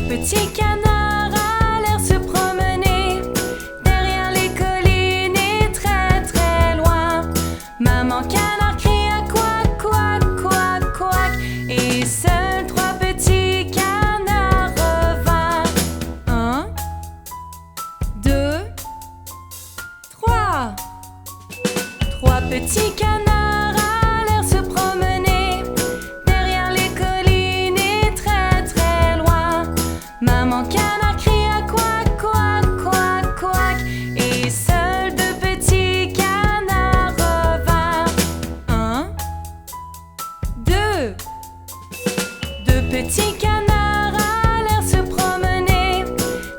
Petit canard a l'air se promener derrière les collines et très très loin. Maman canard cria couac, couac, couac, couac. Et seuls trois petits canards revinrent. 1, 2, 3. Trois petits canards à l'air se promener derrière les collines et très très loin. Maman canard cria couac, couac, couac, couac. Et seuls deux petits canards revinrent. 1, 2. Deux petits canards à l'air se promener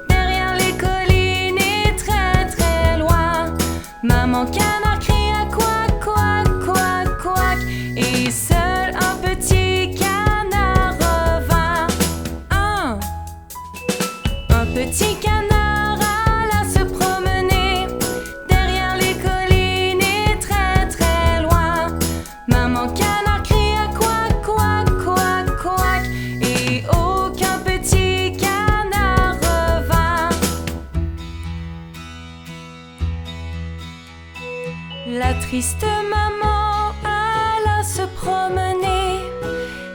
derrière les collines et très très loin. Maman canard cria couac, couac, couac, couac. Et seul un petit canard revint. Un petit canard alla se promener derrière les collines et très très loin. Maman canard cria couac, couac, couac, couac. Et aucun petit canard revint. La triste maman alla se promener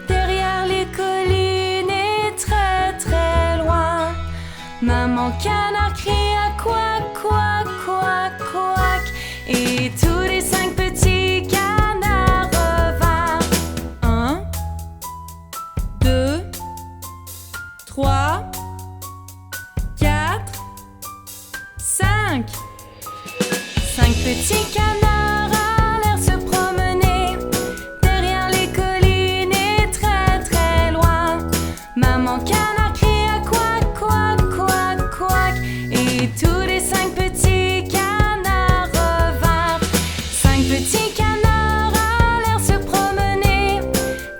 derrière les collines et très très loin. Maman canard cria couac, couac, couac, couac. Et tous les 5 petits canards revinrent. 1, 2, 3, 4, 5. 5 petits canards à l'air se promener derrière les collines et très très loin. Maman canard cria couac, couac, couac, couac. Et tous les 5 petits canards revinrent. 5 petits canards à l'air se promener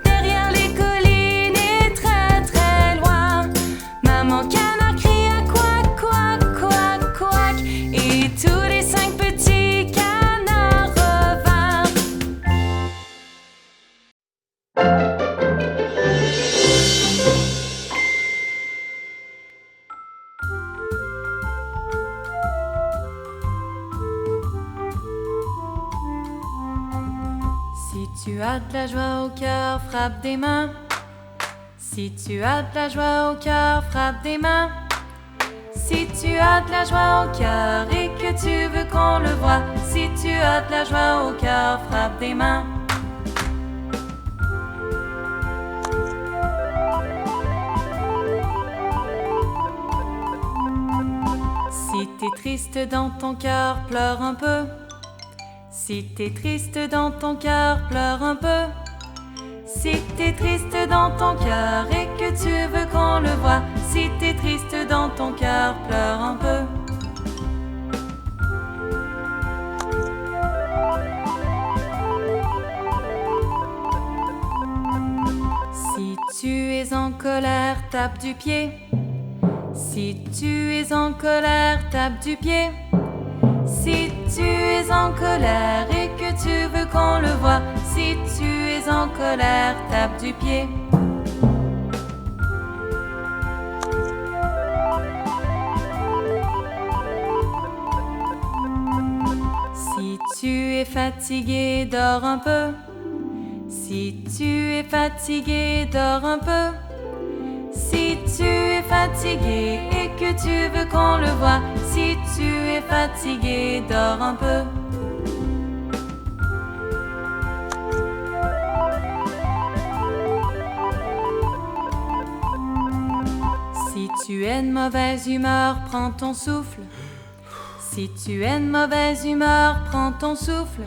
derrière les collines et très très loin. Maman canard cria couac, couac, couac, couac. Et tous les 5 petits canards revinrent. Si tu as de la joie au cœur, frappe des mains. Si tu as de la joie au cœur, frappe des mains. Si tu as de la joie au cœur et que tu veux qu'on le voie, si tu as de la joie au cœur, frappe des mains. Si t'es triste dans ton cœur, pleure un peu. Si t'es triste dans ton cœur, pleure un peu. Si t'es triste dans ton cœur et que tu veux qu'on le voie, si t'es triste dans ton cœur, pleure un peu. Si tu es en colère, tape du pied. Si tu es en colère, tape du pied. Si tu es en colère et que tu veux qu'on le voie, si tu es en colère, tape du pied. Si tu es fatigué, dors un peu. Si tu es fatigué, dors un peu. Si tu es fatigué et que tu veux qu'on le voie, si tu es fatigué, dors un peu. Si tu es de mauvaise humeur, prends ton souffle. Si tu es de mauvaise humeur, prends ton souffle.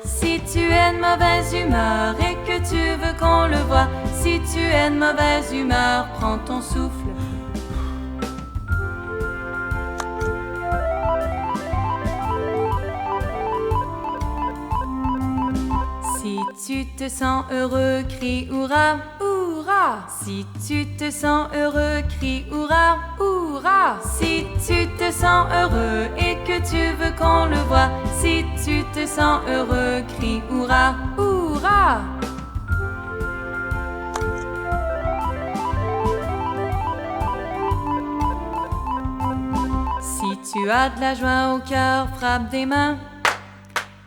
Si tu es de mauvaise humeur et que tu veux qu'on le voie, si tu es de mauvaise humeur, prends ton souffle. Si tu te sens heureux, crie hurrah, hurrah. Si tu te sens heureux, crie hurrah, hurrah. Si tu te sens heureux et que tu veux qu'on le voie, si tu te sens heureux, crie hurrah, hurrah. tu as de la joie au cœur, frappe des mains.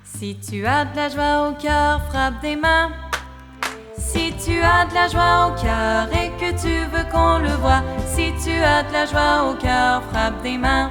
Si tu as de la joie au cœur, frappe des mains. Si tu as de la joie au cœur et que tu veux qu'on le voie, si tu as de la joie au cœur, frappe des mains.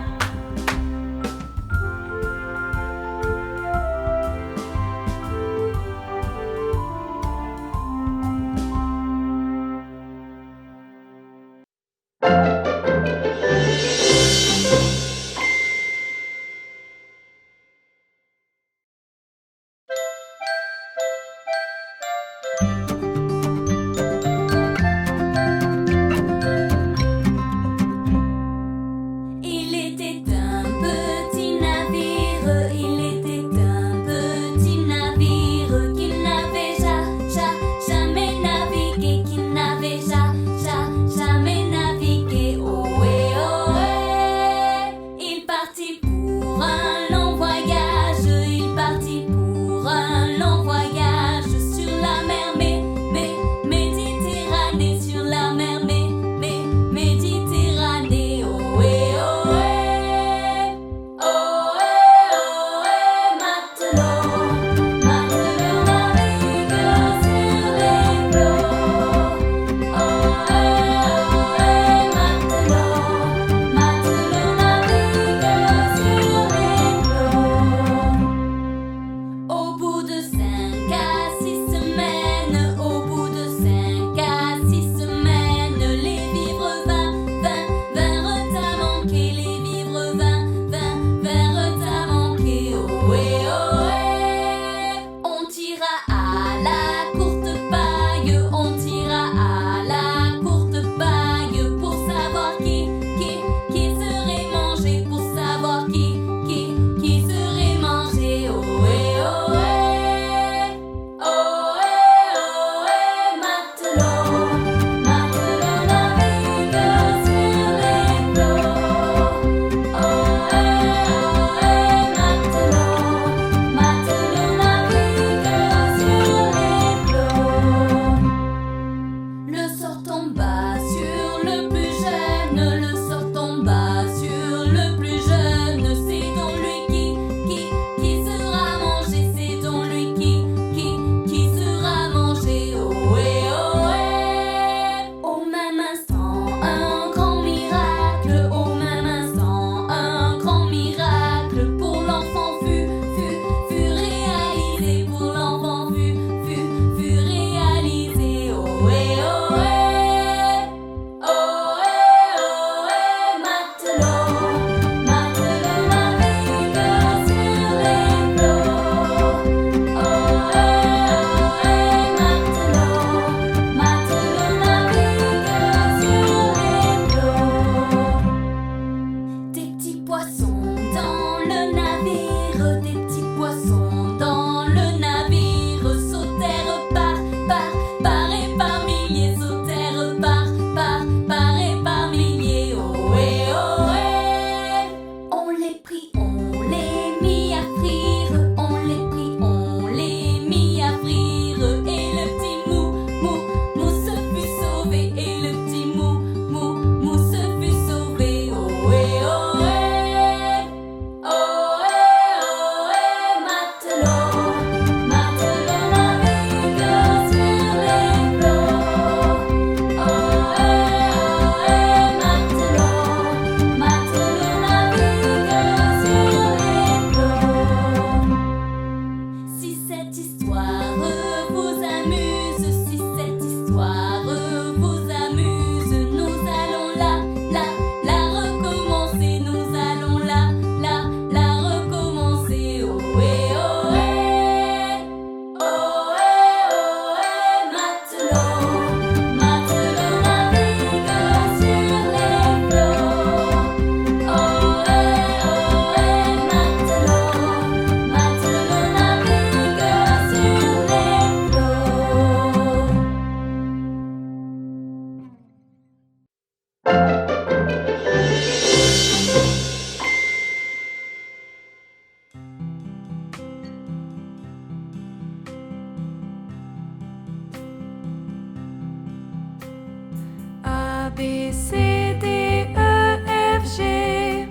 B, C, D, E, F, G,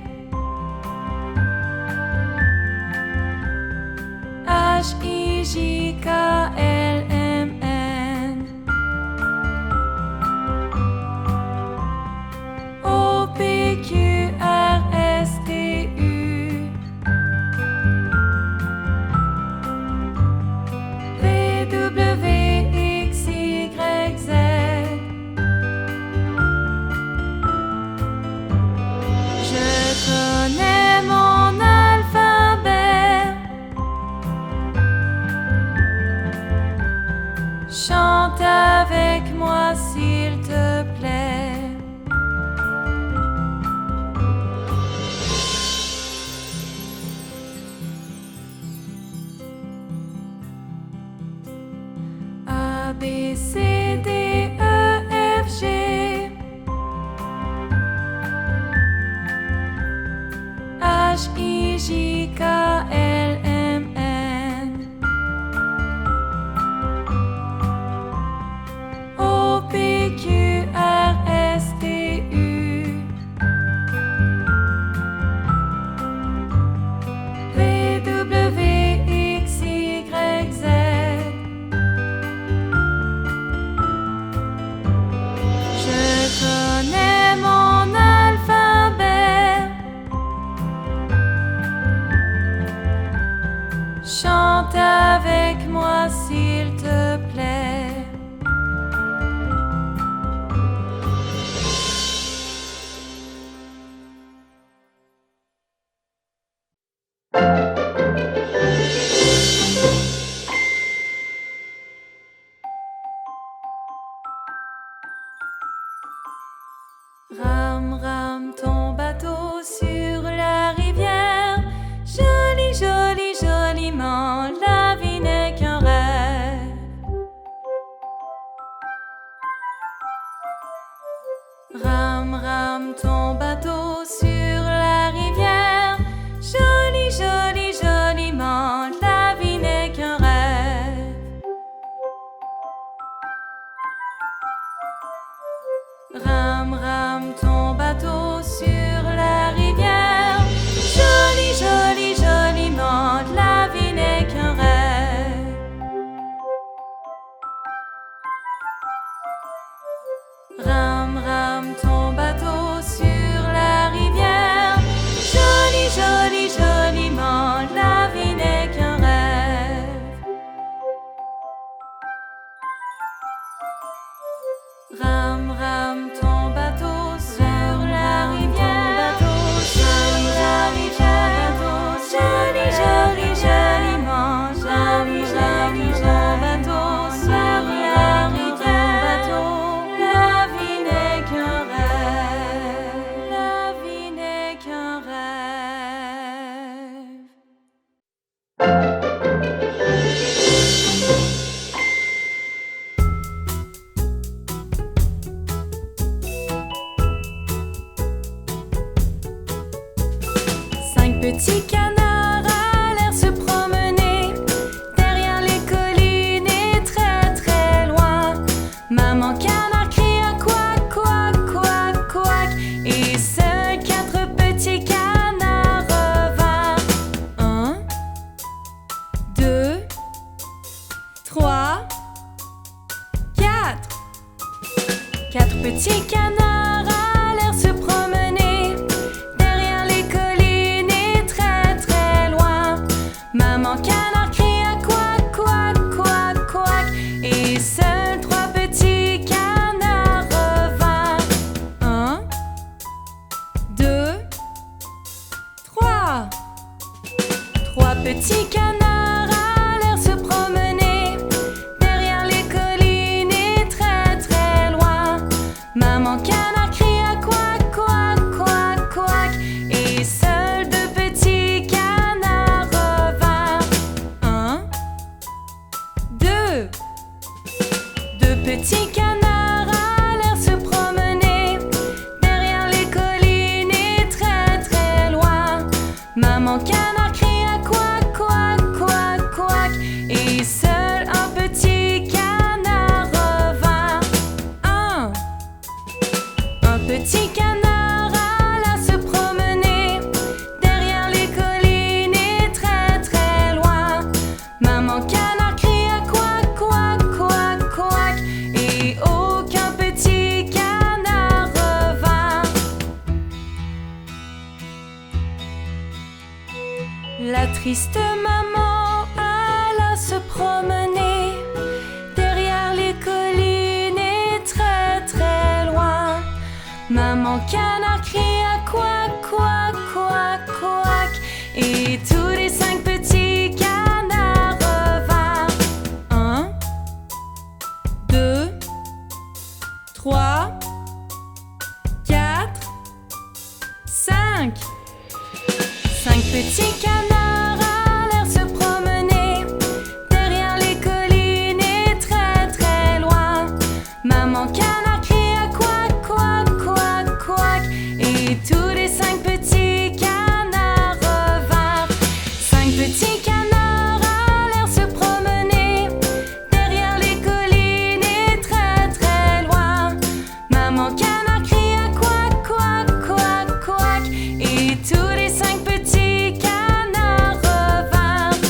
Chante avec moi s'il te plaît. Rame, rame ton bateau sur la rivière. Joli, joli, joliment, la vie n'est qu'un rêve. Rame, rame ton bateau sur la rivière. Joli, joli, joliment, la vie n'est qu'un rêve. Rame, rame ton bateau sur la rivière. Joli, joli, joliment, la vie n'est qu'un rêve. Rame, rame ton bateau sur la rivière. Joli, joli, joliment, la vie n'est qu'un rêve. Rame, rame ton bateau sur la rivière. Joli, joli, joli, joli, joliment, joli, joli, joli bateau sur la rivière. La vie n'est qu'un rêve. La vie n'est qu'un rêve. Cinq petits canards allèrent se promener derrière les collines et très très loin. Maman canard cria couac, couac, couac, couac, et seuls quatre petits canards revinrent. 1, 2, 3, 4. Quatre petits canards allèrent se promener derrière les collines et très très loin. Maman canard cria couac, couac, couac, couac, et seuls trois petits canards revinrent. 1, 2, 3. Trois petits canards allèrent se promener derrière les collines et très très loin. Maman canard cria couac, couac, couac, couac, et seuls deux petits canards revinrent. 1, 2. Deux petits canards allèrent se promener derrière les collines et très très loin. Maman canard cria couac, couac, couac, couac, et seul un petit canard revint. Un petit canard alla se promener derrière les collines et très très loin. Maman canard cria couac, couac, couac, couac, et aucun petit canard revint. La triste maman alla se promener derrière les collines et très très loin. Maman canard cria couac, couac, couac, couac, et tous les 5 petits canards revinrent. 1, 2, 3, 4, 5. 5 petits canards allèrent se promener derrière les collines et très très loin. Maman canard cria couac, couac, couac, couac, et tous les 5 petits canards revinrent. 5 petits canards allèrent se promener derrière les collines et très très loin. Maman canard cria couac, couac, couac, couac, et tous les 5 petits canards revinrent.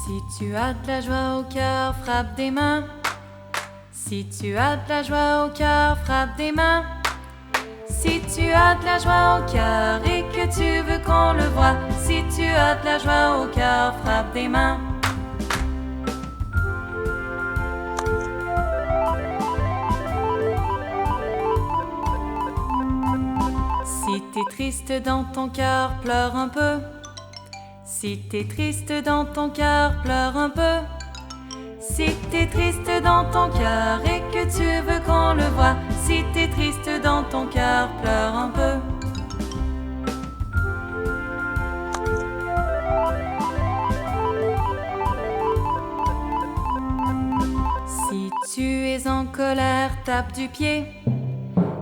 Si tu as de la joie au cœur, frappe des mains. Si tu as de la joie au cœur, frappe des mains. Si tu as de la joie au cœur et que tu veux qu'on le voie, si tu as de la joie au cœur, frappe des mains. Si t'es triste dans ton cœur, pleure un peu. Si t'es triste dans ton cœur, pleure un peu. Si t'es triste dans ton cœur et que tu veux qu'on le voie, si t'es triste dans ton cœur, pleure un peu. Si tu es en colère, tape du pied.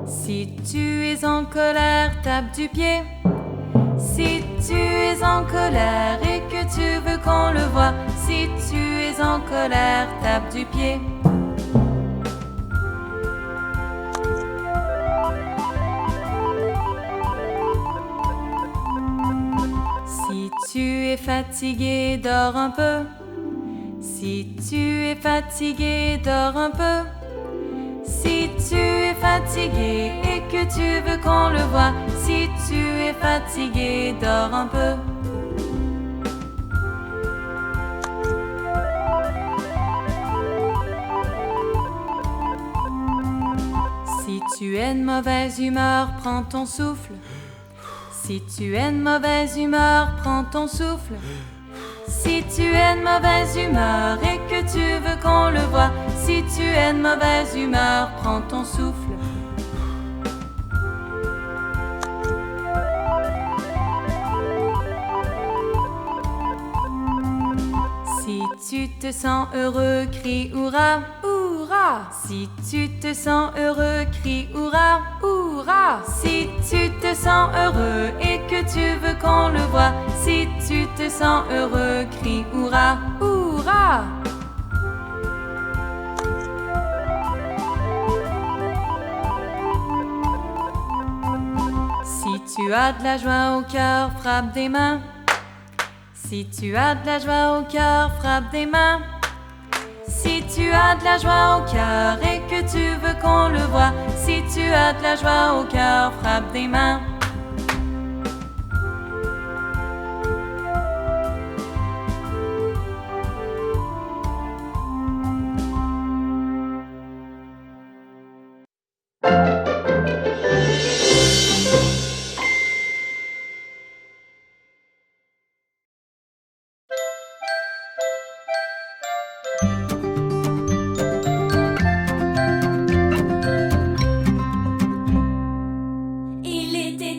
Si tu es en colère, tape du pied. Si tu es en colère et que tu veux qu'on le voie, si tu es en colère, tape du pied. Si tu es fatigué, dors un peu. Si tu es fatigué, dors un peu. Si tu es fatigué et que tu veux qu'on le voie, si tu es fatigué, dors un peu. Si tu es de mauvaise humeur, prends ton souffle. Si tu es de mauvaise humeur, prends ton souffle. Si tu es de mauvaise humeur et que tu veux qu'on le voie, si tu es de mauvaise humeur, prends ton souffle. Si tu te sens heureux, crie hurrah, hurrah. Si tu te sens heureux, crie hurrah, hurrah. Si tu te sens heureux et que tu veux qu'on le voie, si tu te sens heureux, crie hurrah, hurrah. Si tu as de la joie au cœur, frappe des mains. Si tu as de la joie au cœur, frappe des mains. Si tu as de la joie au cœur et que tu veux qu'on le voie, si tu as de la joie au cœur, frappe des mains. Il était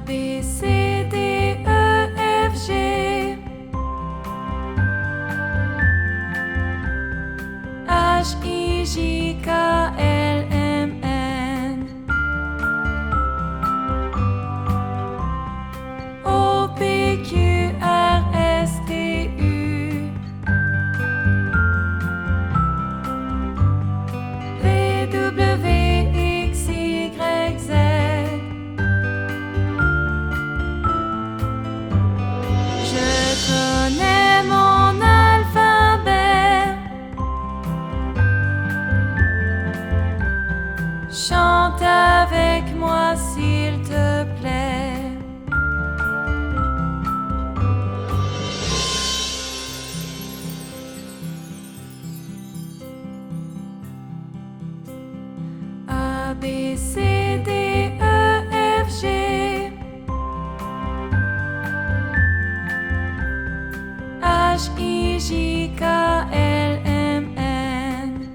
B, C, D, E, F, G. H, I, J, K, L, M, N. O, P, Q, R, S, T, U. V, W, X, Y, Z. Je connais mon alphabet. Chante avec moi s'il te plaît. A, B, C, D, E, F, G. H, I, J, K, L, M, N.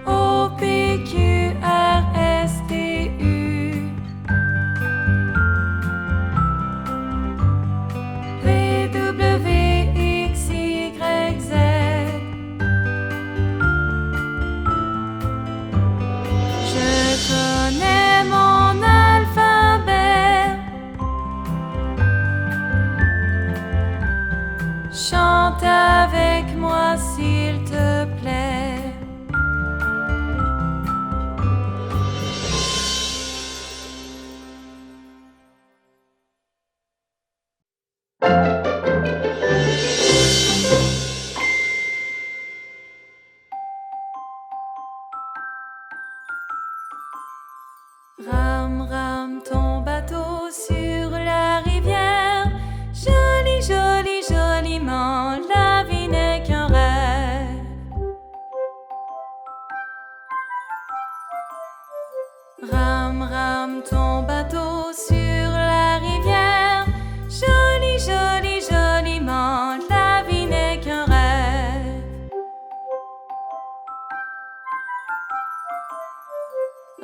O, P, Q, R, S, T, U. V, W, X, Y, Z. Je connais mon alphabet. Chante avec moi s'il te plaît. Rame, rame ton bateau sur la rivière. Joli, joli, joliment, la vie n'est qu'un rêve. Rame, rame ton bateau sur la rivière. Joli, joli, joliment, la vie n'est qu'un rêve.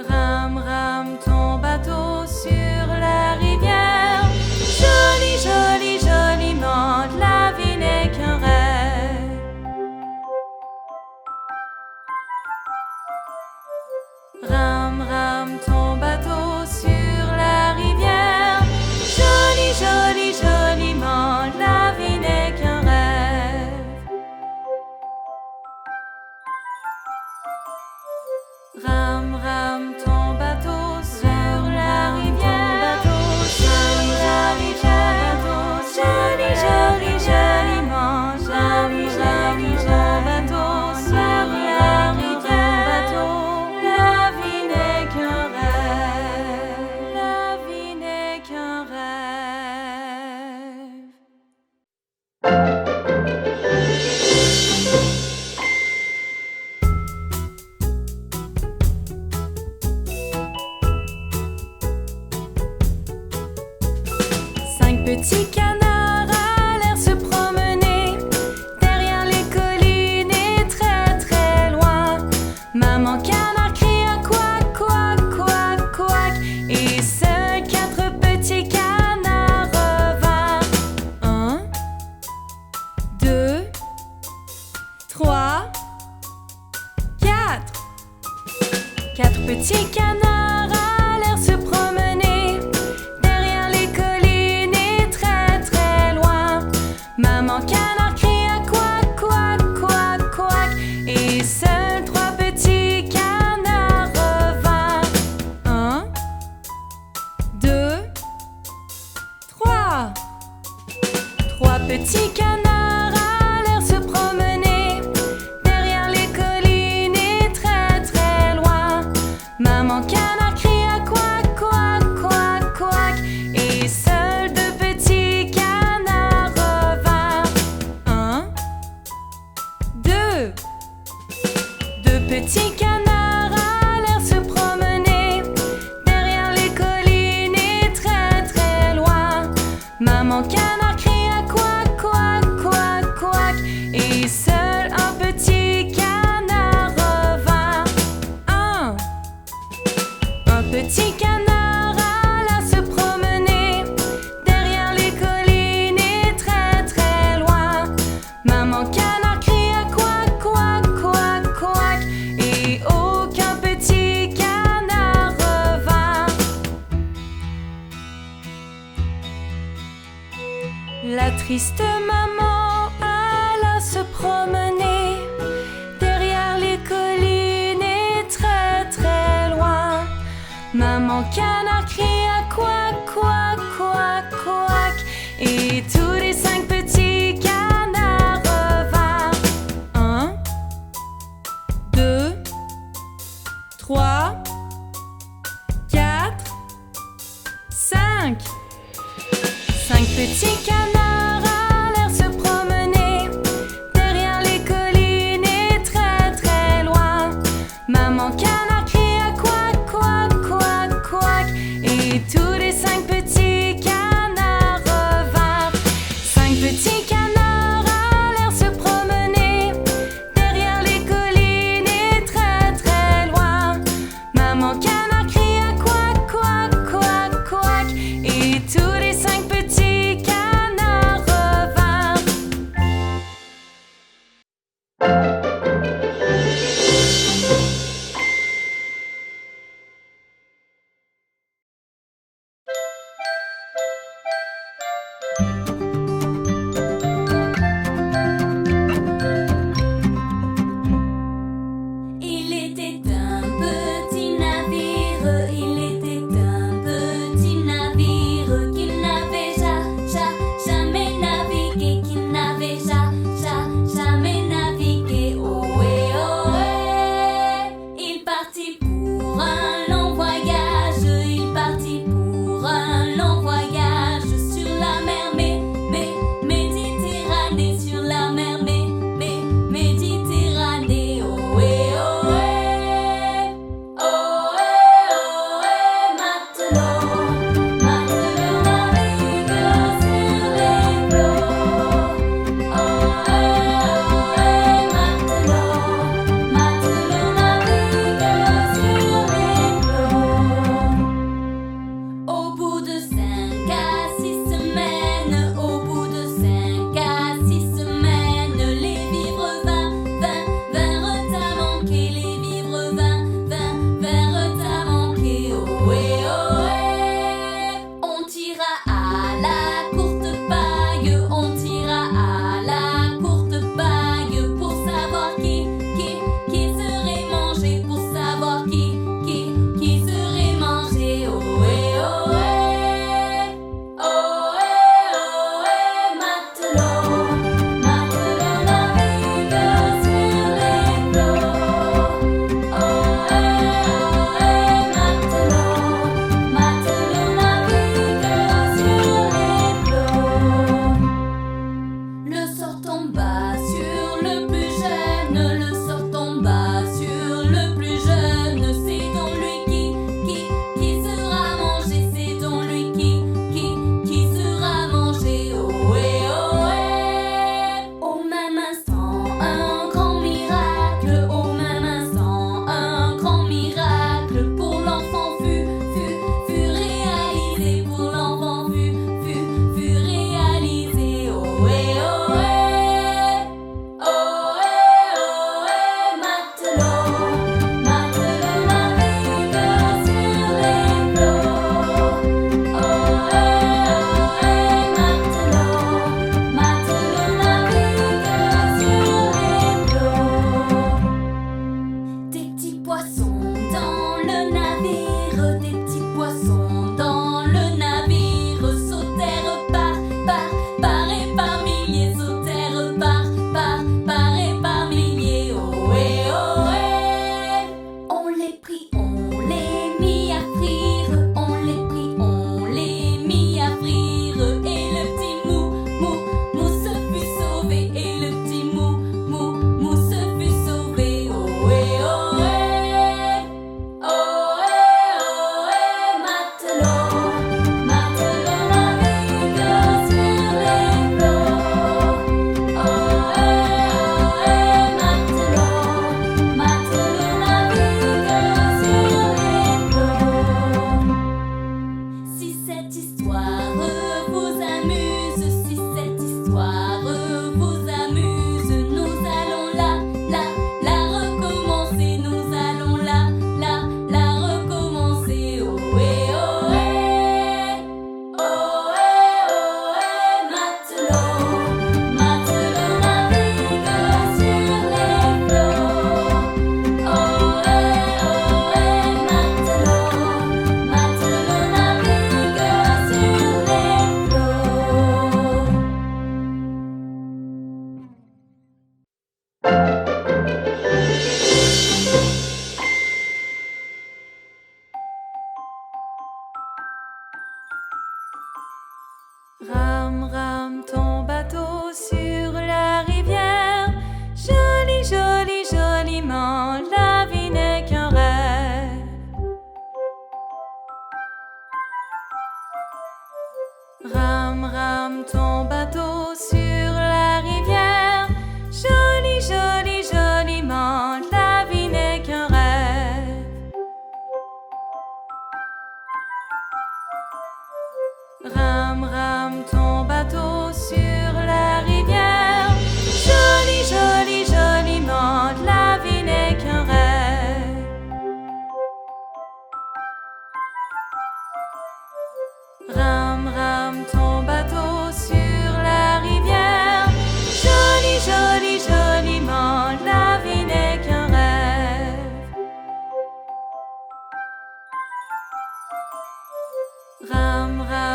Rame, rame ton bateau sur la rivière. Joli, joli, joliment, la vie n'est qu'un rêve. Rame, rame ton bateau sur la rivière. Joli, joli, joliment, la vie n'est qu'un rêve. Rame, rame ton bateau sur la rivière. Sur la rivière. Joli, joli, joliment, joli, joli, ton bateau sur la rivière. La vie n'est qu'un rêve. La vie n'est qu'un rêve. Cinq petits canards allèrent se promener derrière les collines et très très loin. Maman canard cria couac, couac, couac, couac, et seuls quatre petits canards revinrent. 1, 2, 3, 4. Quatre petits canards allèrent se promener derrière les collines et très très loin. Maman canard cria couac, couac, couac, couac, et seuls trois petits canards revinrent. 1, 2, 3. Trois petits canards allèrent se promener derrière les collines et très très loin. Maman canard cria couac, couac, couac, couac, et seuls deux petits canards revinrent. 1, 2. Deux petits canards allèrent se promener derrière les collines et très très loin. Maman canard cria couac, couac, couac, couac, et seul un petit canard revint. 1, triste maman alla se promener derrière les collines et très très loin. Maman canard cria quack, quack, quack, quack, et tous les 5 petits canards revinrent. 1, 2, 3, 4, 5. 5 petits canards allèrent se promener derrière les collines et très très loin. Maman canard cria quack, quack, quack, quack, et tous les 5 petits canards revinrent. 5 petits canards allèrent se promener derrière les collines et très très loin. Maman canard cria quack, quack, quack, quack, et tous les 5 petits canards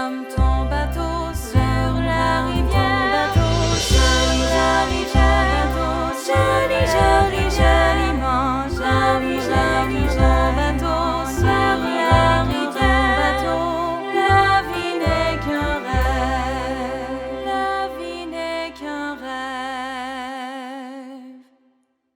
comme toi.